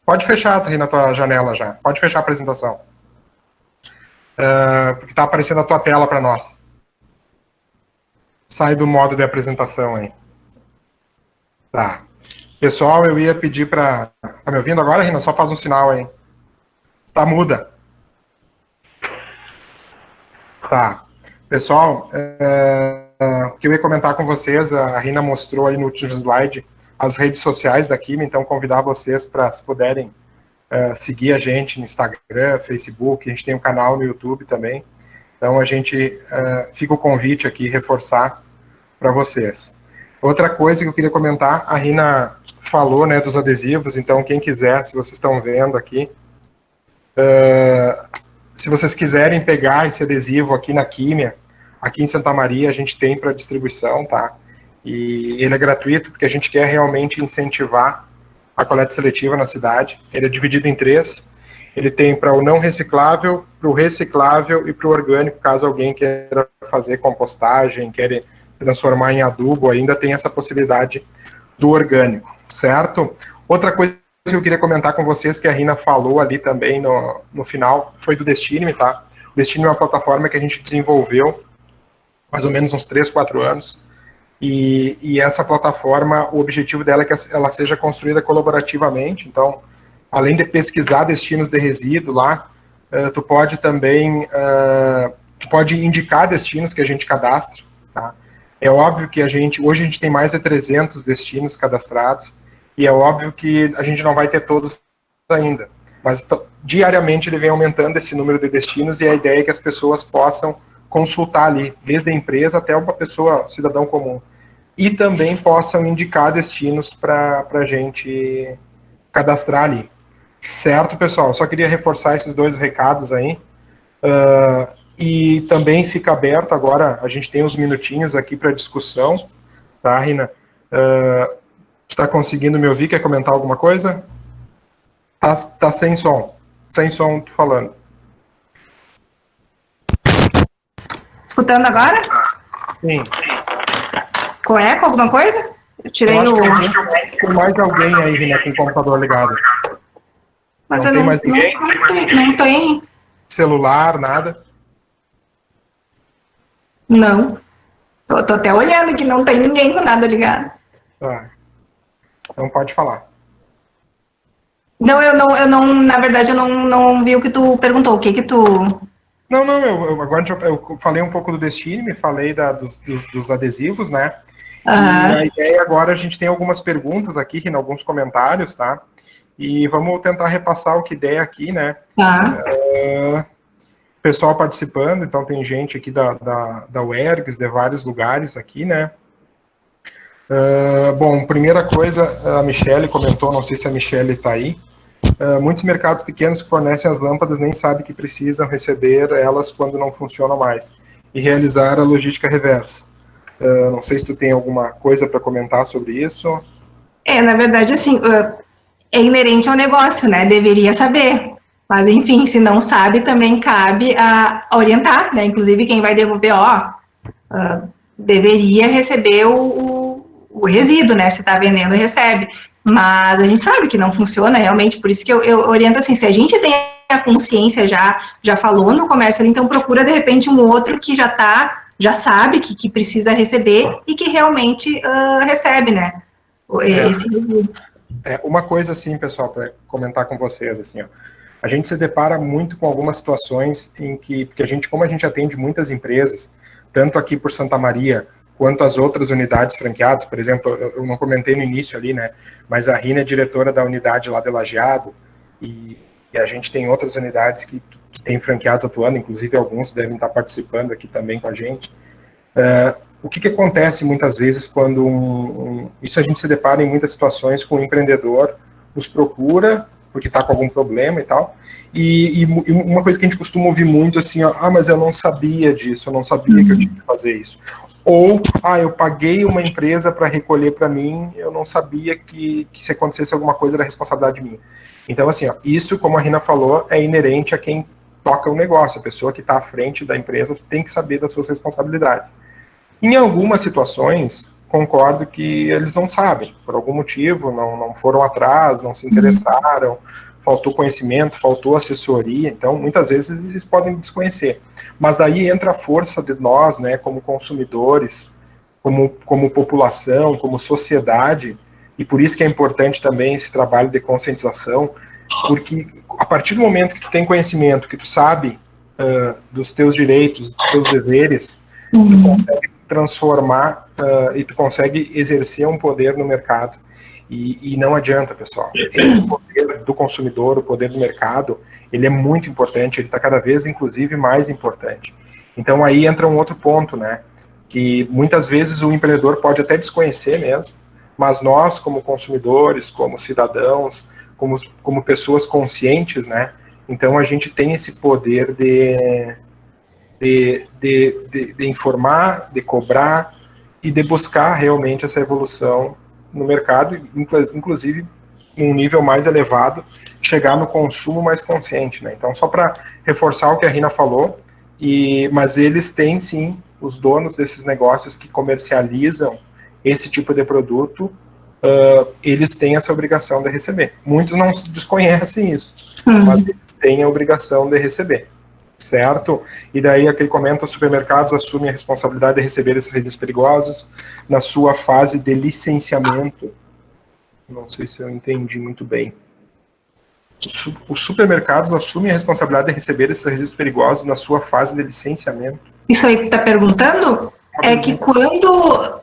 Pode fechar, Rina, a tua janela já. Pode fechar a apresentação. Porque está aparecendo a tua tela para nós. Sai do modo de apresentação aí. Tá. Pessoal, eu ia pedir para... Tá me ouvindo agora, Rina? Só faz um sinal aí. Tá muda. Tá. Pessoal, o que eu ia comentar com vocês, a Rina mostrou aí no último slide as redes sociais da Químia, então convidar vocês para, se puderem, seguir a gente no Instagram, Facebook, a gente tem um canal no YouTube também, então a gente fica o convite aqui, reforçar para vocês. Outra coisa que eu queria comentar, a Rina falou, né, dos adesivos, então quem quiser, se vocês estão vendo aqui, se vocês quiserem pegar esse adesivo aqui na Químia, aqui em Santa Maria a gente tem para distribuição, tá? E ele é gratuito porque a gente quer realmente incentivar a coleta seletiva na cidade. Ele é dividido em 3. Ele tem para o não reciclável, para o reciclável e para o orgânico, caso alguém queira fazer compostagem, queira transformar em adubo, ainda tem essa possibilidade do orgânico, certo? Outra coisa que eu queria comentar com vocês, que a Rina falou ali também no final, foi do Destiny, tá? O Destiny é uma plataforma que a gente desenvolveu mais ou menos uns 3, 4 anos, e essa plataforma, o objetivo dela é que ela seja construída colaborativamente, então, além de pesquisar destinos de resíduo lá, tu pode também, tu pode indicar destinos que a gente cadastra, tá? É óbvio que hoje a gente tem mais de 300 destinos cadastrados, e é óbvio que a gente não vai ter todos ainda, mas diariamente ele vem aumentando esse número de destinos, e a ideia é que as pessoas possam consultar ali, desde a empresa até uma pessoa, cidadão comum, e também possam indicar destinos para a gente cadastrar ali. Certo, pessoal? Só queria reforçar esses 2 recados aí. E também fica aberto agora, a gente tem uns minutinhos aqui para discussão, tá, Rina? Está conseguindo me ouvir? Quer comentar alguma coisa? Tá sem som. Sem som, tô falando. Escutando agora? Sim. Com eco, alguma coisa? Eu tirei o... Tem mais alguém aí, Rina, com o computador ligado. Mas não eu tem mais ninguém? Não tem. Celular, nada? Não. Eu tô até olhando que não tem ninguém com nada ligado. Tá. Então pode falar. Não, eu não, na verdade, eu não vi o que tu perguntou. O que tu... Não, não, agora eu falei um pouco do Destiny, falei dos adesivos, né? E a ideia agora, a gente tem algumas perguntas aqui, alguns comentários, tá? E vamos tentar repassar o que der aqui, né? Tá. Pessoal participando, então tem gente aqui da UERGS, de vários lugares aqui, né? Bom, primeira coisa, a Michele comentou, não sei se a Michele está aí, muitos mercados pequenos que fornecem as lâmpadas nem sabem que precisam receber elas quando não funcionam mais e realizar a logística reversa. Não sei se tu tem alguma coisa para comentar sobre isso. Na verdade, assim, é inerente ao negócio, né? Deveria saber. Mas, enfim, se não sabe, também cabe a orientar, né? Inclusive, quem vai devolver, deveria receber o resíduo, né? Se está vendendo, recebe. Mas a gente sabe que não funciona realmente, por isso que eu oriento assim, se a gente tem a consciência, já falou no comércio, então procura, de repente, um outro que já sabe que precisa receber e que realmente recebe, né? Esse resíduo. Uma coisa assim, pessoal, para comentar com vocês, assim, ó, a gente se depara muito com algumas situações em que, porque como a gente atende muitas empresas, tanto aqui por Santa Maria, quanto as outras unidades franqueadas, por exemplo, eu não comentei no início ali, né, mas a Rina é diretora da unidade lá de Lajeado, e a gente tem outras unidades que têm franqueados atuando, inclusive alguns devem estar participando aqui também com a gente. O que acontece muitas vezes quando isso a gente se depara em muitas situações com o empreendedor nos procura porque está com algum problema e tal, e uma coisa que a gente costuma ouvir muito assim, mas eu não sabia disso, eu não sabia que eu tinha que fazer isso, ou, eu paguei uma empresa para recolher para mim, eu não sabia que se acontecesse alguma coisa era responsabilidade minha. Então assim, isso, como a Rina falou, é inerente a quem toca o negócio, a pessoa que está à frente da empresa tem que saber das suas responsabilidades. Em algumas situações, concordo que eles não sabem, por algum motivo, não foram atrás, não se interessaram, faltou conhecimento, faltou assessoria, então muitas vezes eles podem desconhecer. Mas daí entra a força de nós, né, como consumidores, como população, como sociedade, e por isso que é importante também esse trabalho de conscientização, porque a partir do momento que tu tem conhecimento, que tu sabe dos teus direitos, dos teus deveres, tu consegue transformar e tu consegue exercer um poder no mercado. E não adianta, pessoal. O poder do consumidor, o poder do mercado, ele é muito importante, ele está cada vez, inclusive, mais importante. Então, aí entra um outro ponto, né? Que muitas vezes o empreendedor pode até desconhecer mesmo, mas nós, como consumidores, como cidadãos, como pessoas conscientes, né? Então, a gente tem esse poder de informar, de cobrar e de buscar realmente essa evolução no mercado, inclusive em um nível mais elevado, chegar no consumo mais consciente, né? Então, só para reforçar o que a Rina falou, mas eles têm sim, os donos desses negócios que comercializam esse tipo de produto, eles têm essa obrigação de receber. Muitos não desconhecem isso, mas eles têm a obrigação de receber. Certo? E daí aquele comenta, os supermercados assumem a responsabilidade de receber esses resíduos perigosos na sua fase de licenciamento. Não sei se eu entendi muito bem. Os supermercados assumem a responsabilidade de receber esses resíduos perigosos na sua fase de licenciamento. Isso aí que tu tá perguntando é que quando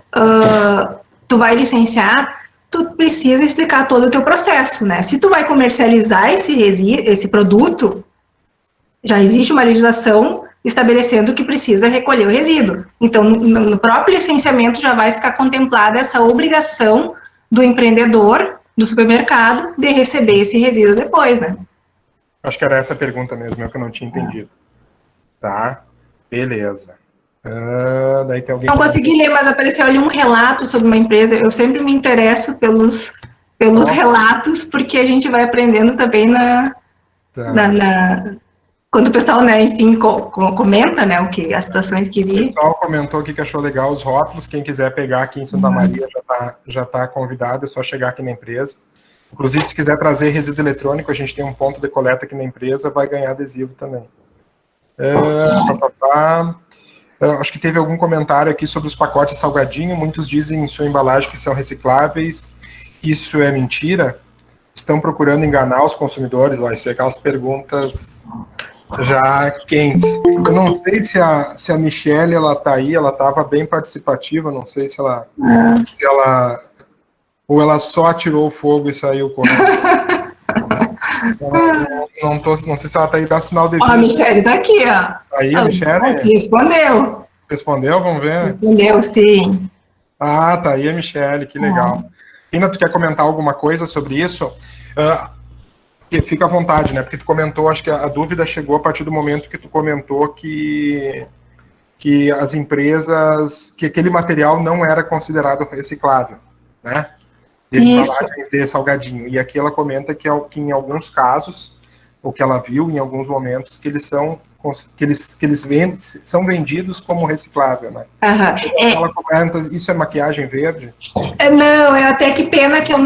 tu vai licenciar, tu precisa explicar todo o teu processo, né? Se tu vai comercializar esse produto, já existe uma legislação estabelecendo que precisa recolher o resíduo. Então, no próprio licenciamento já vai ficar contemplada essa obrigação do empreendedor, do supermercado, de receber esse resíduo depois, né? Acho que era essa a pergunta mesmo, que eu não tinha entendido. Tá, beleza. Daí tem alguém... Não consegui ler, mas apareceu ali um relato sobre uma empresa. Eu sempre me interesso pelos relatos, porque a gente vai aprendendo também quando o pessoal, né, enfim, comenta, né, as situações que vive. O pessoal comentou aqui que achou legal os rótulos. Quem quiser pegar aqui em Santa Maria já tá convidado, é só chegar aqui na empresa. Inclusive, se quiser trazer resíduo eletrônico, a gente tem um ponto de coleta aqui na empresa, vai ganhar adesivo também. Acho que teve algum comentário aqui sobre os pacotes salgadinho. Muitos dizem em sua embalagem que são recicláveis. Isso é mentira? Estão procurando enganar os consumidores? Isso é aquelas perguntas já quentes. Eu não sei se a Michelle, ela tá aí, ela estava bem participativa, não sei se ela ou ela só atirou o fogo e saiu correndo. Não sei se ela tá aí, dá sinal de Ó, a vida. Michelle tá aqui, ó. Aí, a Michelle? Respondeu. Respondeu? Vamos ver. Respondeu, sim. Ah, tá aí a Michelle, que legal. Ina, tu quer comentar alguma coisa sobre isso? Fica à vontade, né? Porque tu comentou, acho que a dúvida chegou a partir do momento que tu comentou que as empresas, que aquele material não era considerado reciclável, né? De embalagens de salgadinho. E aqui ela comenta que em alguns casos, o que ela viu em alguns momentos, que eles são são vendidos como reciclável, né? Ela comenta, isso é maquiagem verde? Não, até que pena que eu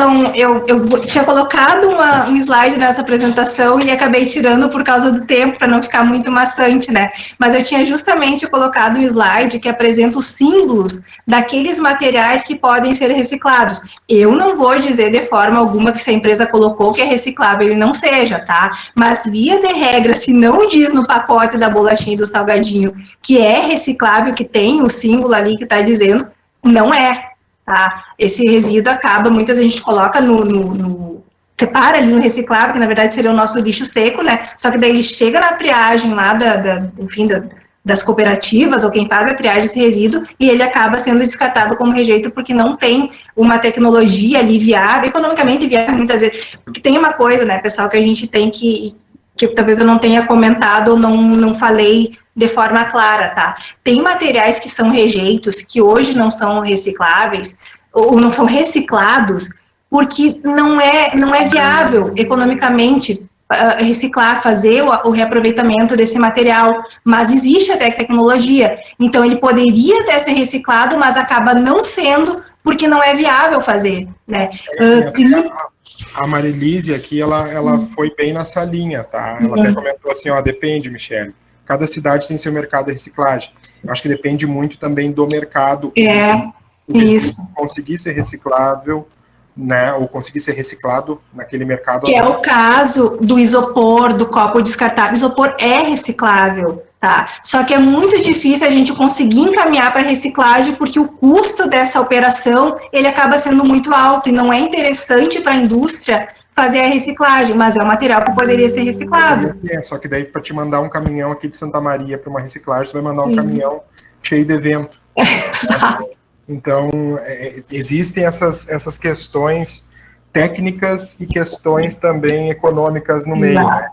tinha colocado um slide nessa apresentação e acabei tirando por causa do tempo, para não ficar muito maçante, né? Mas eu tinha justamente colocado um slide que apresenta os símbolos daqueles materiais que podem ser reciclados. Eu não vou dizer de forma alguma que se a empresa colocou que é reciclável, ele não seja, tá? Mas via de regra, se não diz no pacote da bolachinha e do salgadinho que é reciclável, que tem o símbolo ali que está dizendo, não é. Tá? Esse resíduo acaba, muitas vezes a gente coloca separa ali no reciclável, que na verdade seria o nosso lixo seco, né? Só que daí ele chega na triagem lá das cooperativas, ou quem faz a triagem desse resíduo, e ele acaba sendo descartado como rejeito porque não tem uma tecnologia ali viável, economicamente viável muitas vezes. Porque tem uma coisa, né, pessoal, que a gente tem que talvez eu não tenha comentado ou não falei de forma clara, tá? Tem materiais que são rejeitos, que hoje não são recicláveis, ou não são reciclados, porque não é viável economicamente reciclar, fazer o reaproveitamento desse material, mas existe até tecnologia, então ele poderia até ser reciclado, mas acaba não sendo, porque não é viável fazer, né? A Marilise aqui, ela foi bem nessa linha, tá? Ela até comentou assim, ó, depende, Michelle. Cada cidade tem seu mercado de reciclagem. Eu acho que depende muito também do mercado. Isso. Conseguir ser reciclável, né? Ou conseguir ser reciclado naquele mercado. Que é o caso do isopor, do copo descartável. Isopor é reciclável, tá? Só que é muito difícil a gente conseguir encaminhar para reciclagem, porque o custo dessa operação, ele acaba sendo muito alto, e não é interessante para a indústria fazer a reciclagem, mas é um material que poderia ser reciclado. Só que daí, para te mandar um caminhão aqui de Santa Maria para uma reciclagem, você vai mandar um caminhão cheio de vento. Então, existem essas questões técnicas e questões também econômicas no meio, né?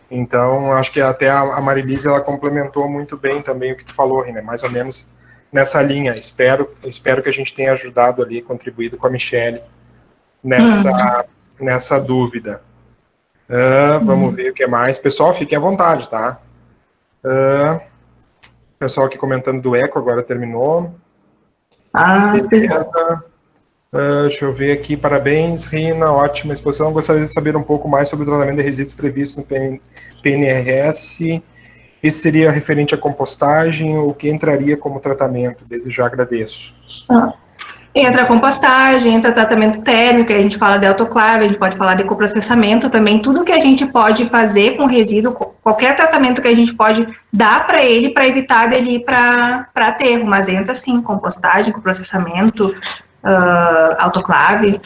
Então, acho que até a Marilise, ela complementou muito bem também o que tu falou, né? Mais ou menos nessa linha. Espero que a gente tenha ajudado ali, contribuído com a Michelle nessa dúvida. Vamos ver o que mais. Pessoal, fiquem à vontade, tá? Pessoal aqui comentando do eco, agora terminou. Deixa eu ver aqui. Parabéns, Rina, ótima exposição. Gostaria de saber um pouco mais sobre o tratamento de resíduos previsto no PNRS. Esse seria referente à compostagem, o que entraria como tratamento? Desde já agradeço. Entra a compostagem, entra tratamento térmico, a gente fala de autoclave, a gente pode falar de coprocessamento também, tudo que a gente pode fazer com resíduo, qualquer tratamento que a gente pode dar para ele, para evitar dele ir para aterro, mas entra sim, compostagem, coprocessamento, autoclave.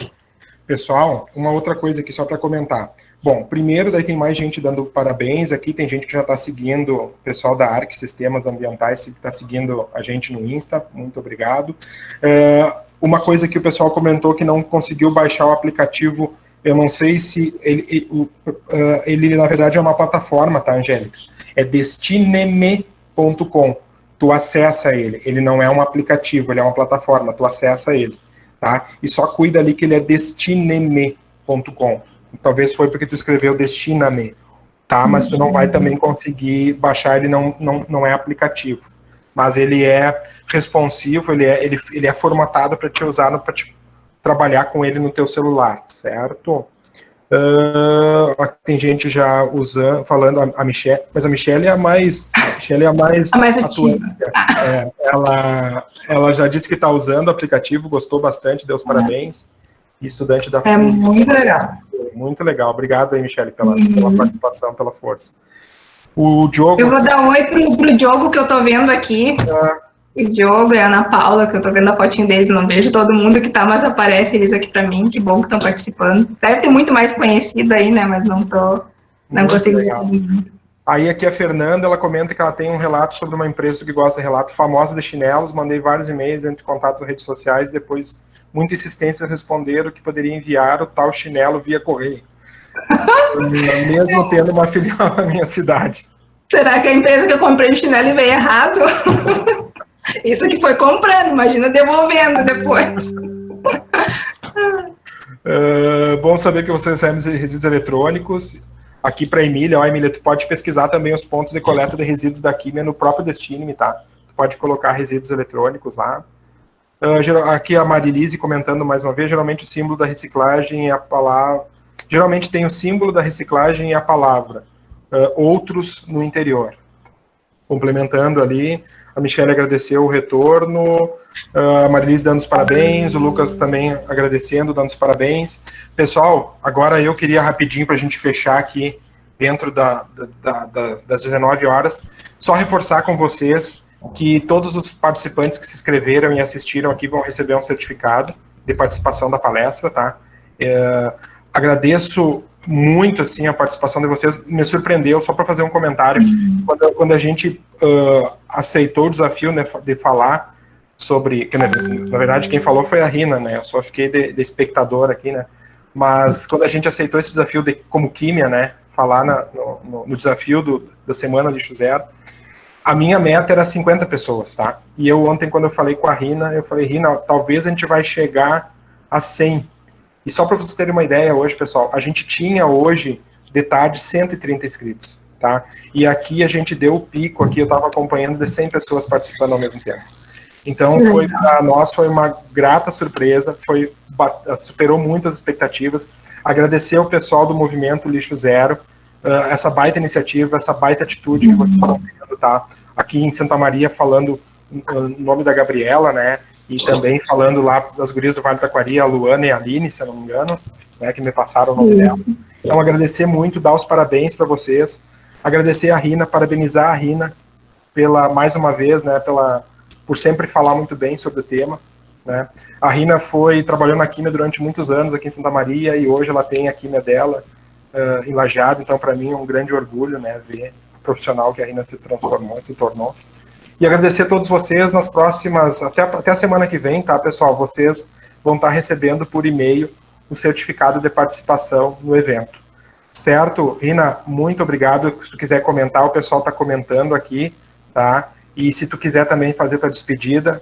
Pessoal, uma outra coisa aqui só para comentar. Bom, primeiro, daí tem mais gente dando parabéns aqui, tem gente que já está seguindo, o pessoal da ARC Sistemas Ambientais, que está seguindo a gente no Insta, muito obrigado. Uma coisa que o pessoal comentou que não conseguiu baixar o aplicativo, eu não sei se ele na verdade é uma plataforma, tá, Angélica? É destineme.com. Tu acessa ele não é um aplicativo, ele é uma plataforma, tu acessa ele, tá? E só cuida ali que ele é destineme.com. Talvez foi porque tu escreveu Destina-me, tá? Mas tu não vai também conseguir baixar, ele não é aplicativo. Mas ele é responsivo, ele é formatado para te usar, para te trabalhar com ele no teu celular, certo? Tem gente já usando, falando a Michelle, mas a Michelle é a mais atuante. Ela já disse que está usando o aplicativo, gostou bastante, deu os parabéns. Estudante da FURGS. Muito legal. Muito legal. Obrigado aí, Michelle, pela participação, pela força. O Diogo... Eu vou dar um oi pro Diogo, que eu tô vendo aqui. O Diogo e a Ana Paula, que eu tô vendo a fotinho deles, não vejo todo mundo que tá, mas aparece eles aqui pra mim, que bom que estão participando. Deve ter muito mais conhecido aí, né, mas não consigo ver todo mundo. Aí aqui a Fernanda, ela comenta que ela tem um relato sobre uma empresa que gosta de relato, famosa de chinelos, mandei vários e-mails, entre contatos nas redes sociais, depois muita insistência responderam que poderia enviar o tal chinelo via correio, mesmo tendo uma filial na minha cidade. Será que a empresa que eu comprei o chinelo e veio errado? Isso que foi comprando, imagina devolvendo depois. Bom saber que você recebe resíduos eletrônicos. Aqui para a Emília, Emília, tu pode pesquisar também os pontos de coleta de resíduos da Químia no próprio Destiny, tá? Tu pode colocar resíduos eletrônicos lá. Aqui a Marilise comentando mais uma vez, geralmente o símbolo da reciclagem e a palavra... Geralmente tem o símbolo da reciclagem e a palavra. Outros no interior. Complementando ali, a Michelle agradeceu o retorno, a Marilise dando os parabéns, o Lucas também agradecendo, dando os parabéns. Pessoal, agora eu queria rapidinho para a gente fechar aqui dentro das 19 horas, só reforçar com vocês que todos os participantes que se inscreveram e assistiram aqui vão receber um certificado de participação da palestra, tá? Agradeço muito, assim, a participação de vocês, me surpreendeu, só para fazer um comentário, quando a gente aceitou o desafio, né, de falar sobre, que, na verdade quem falou foi a Rina, né, eu só fiquei de espectador aqui, né, mas quando a gente aceitou esse desafio como Químia, né, falar no desafio da Semana Lixo Zero, a minha meta era 50 pessoas, tá, e eu ontem, quando eu falei com a Rina, eu falei, Rina, talvez a gente vai chegar a 100. E só para vocês terem uma ideia hoje, pessoal, a gente tinha hoje, de tarde, 130 inscritos, tá? E aqui a gente deu o pico, aqui eu estava acompanhando de 100 pessoas participando ao mesmo tempo. Então, para nós foi uma grata surpresa, superou muitas expectativas. Agradecer ao pessoal do Movimento Lixo Zero, essa baita iniciativa, essa baita atitude que vocês estão tendo, tá? Aqui em Santa Maria, falando em nome da Gabriela, né? E também falando lá das gurias do Vale do Taquari, a Luana e a Aline, se eu não me engano, né, que me passaram o nome dela. Então, agradecer muito, dar os parabéns para vocês, agradecer a Rina, parabenizar a Rina mais uma vez, né, por sempre falar muito bem sobre o tema, né. A Rina trabalhou na Químia durante muitos anos aqui em Santa Maria e hoje ela tem a Químia dela em Lajeado, então para mim é um grande orgulho, né, ver o profissional que a Rina se tornou. E agradecer a todos vocês nas próximas, até a semana que vem, tá, pessoal? Vocês vão estar recebendo por e-mail o certificado de participação no evento. Certo? Rina, muito obrigado. Se tu quiser comentar, o pessoal está comentando aqui, tá? E se tu quiser também fazer tua despedida,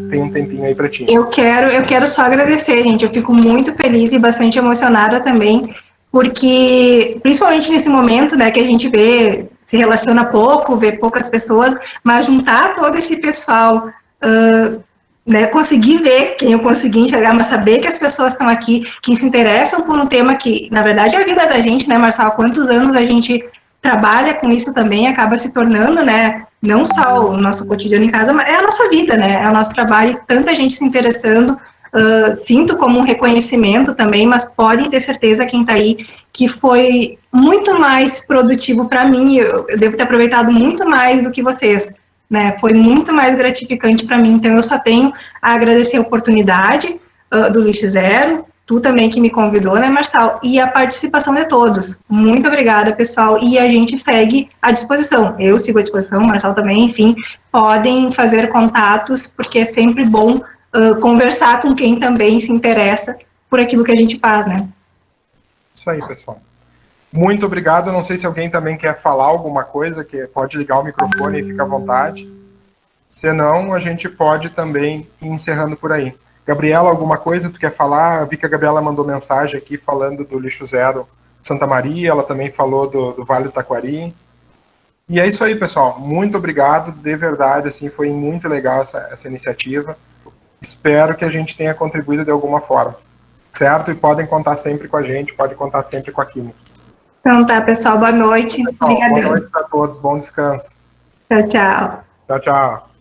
tem um tempinho aí para ti. Eu quero só agradecer, gente. Eu fico muito feliz e bastante emocionada também, porque, principalmente nesse momento, né, que a gente se relaciona pouco, vê poucas pessoas, mas juntar todo esse pessoal, né, conseguir ver quem eu consegui enxergar, mas saber que as pessoas estão aqui, que se interessam por um tema que, na verdade, é a vida da gente, né, Marçal? Quantos anos a gente trabalha com isso também, acaba se tornando, né, não só o nosso cotidiano em casa, mas é a nossa vida, né, é o nosso trabalho, tanta gente se interessando. Sinto como um reconhecimento também, mas podem ter certeza, quem está aí, que foi muito mais produtivo para mim, eu devo ter aproveitado muito mais do que vocês, né, foi muito mais gratificante para mim, então eu só tenho a agradecer a oportunidade do Lixo Zero, tu também que me convidou, né, Marçal, e a participação de todos. Muito obrigada, pessoal, e a gente segue à disposição, eu sigo à disposição, o Marçal também, enfim, podem fazer contatos, porque é sempre bom conversar com quem também se interessa por aquilo que a gente faz, né? Isso aí, pessoal. Muito obrigado. Não sei se alguém também quer falar alguma coisa, que pode ligar o microfone e fica à vontade. Se não, a gente pode também ir encerrando por aí. Gabriela, alguma coisa tu quer falar? Eu vi que a Gabriela mandou mensagem aqui falando do Lixo Zero Santa Maria, ela também falou do Vale do Taquari. E é isso aí, pessoal. Muito obrigado, de verdade, assim, foi muito legal essa iniciativa. Espero que a gente tenha contribuído de alguma forma, certo? E podem contar sempre com a gente, podem contar sempre com a Químia. Então tá, pessoal, boa noite. Obrigadão. Boa noite a todos, bom descanso. Tchau, tchau. Tchau, tchau.